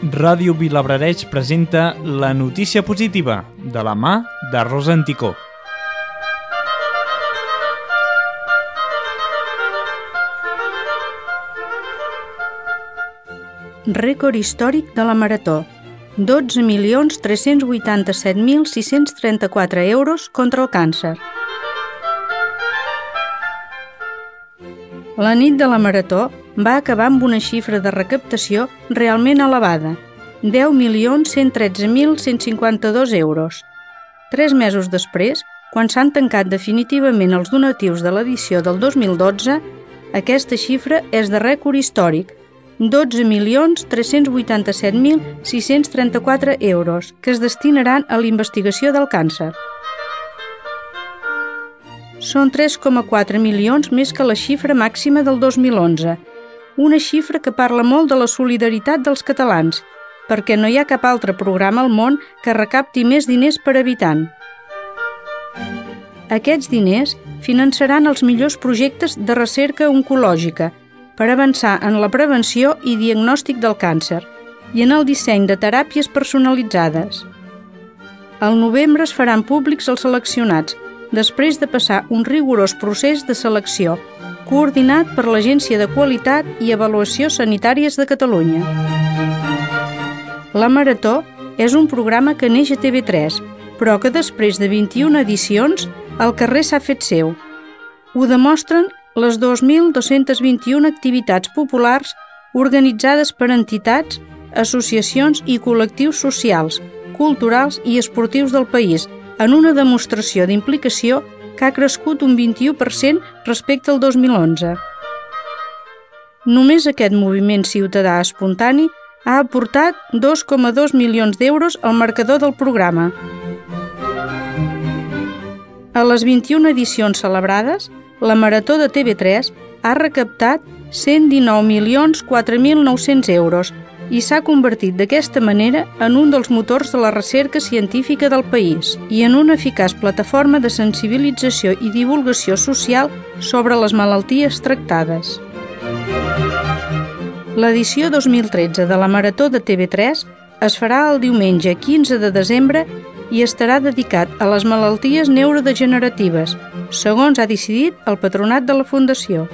Ràdio Vilablareix presenta La notícia positiva, de la mà de Rosa Anticó. Rècord històric de la Marató. 12.387.634 euros contra el càncer. La nit de la Marató va acabar amb una xifra de recaptació realment elevada, 10.113.152 euros. 3 mesos després, quan s'han tancat definitivament els donatius de l'edició del 2012, aquesta xifra és de rècord històric, 12.387.634 euros, que es destinaran a la investigació del càncer. Són 3,4 milions més que la xifra màxima del 2011, una xifra que parla molt de la solidaritat dels catalans, perquè no hi ha cap altre programa al món que recapti més diners per habitant. Aquests diners finançaran els millors projectes de recerca oncològica per avançar en la prevenció i diagnòstic del càncer i en el disseny de teràpies personalitzades. Al novembre es faran públics els seleccionats, després de passar un rigorós procés de selecció, coordinat per l'Agència de Qualitat i Avaluació Sanitàries de Catalunya. La Marató és un programa que neix a TV3, però que després de 21 edicions, el carrer s'ha fet seu. Ho demostren les 2.221 activitats populars organitzades per entitats, associacions i col·lectius socials, culturals i esportius del país, en una demostració d'implicació que ha crescut un 21% respecte al 2011. Només aquest moviment ciutadà espontani ha aportat 2,2 milions d'euros al marcador del programa. A les 21 edicions celebrades, la Marató de TV3 ha recaptat 119.004.900 euros i s'ha convertit d'aquesta manera en un dels motors de la recerca científica del país i en una eficaç plataforma de sensibilització i divulgació social sobre les malalties tractades. L'edició 2013 de la Marató de TV3 es farà el diumenge 15 de desembre i estarà dedicat a les malalties neurodegeneratives, segons ha decidit el patronat de la Fundació.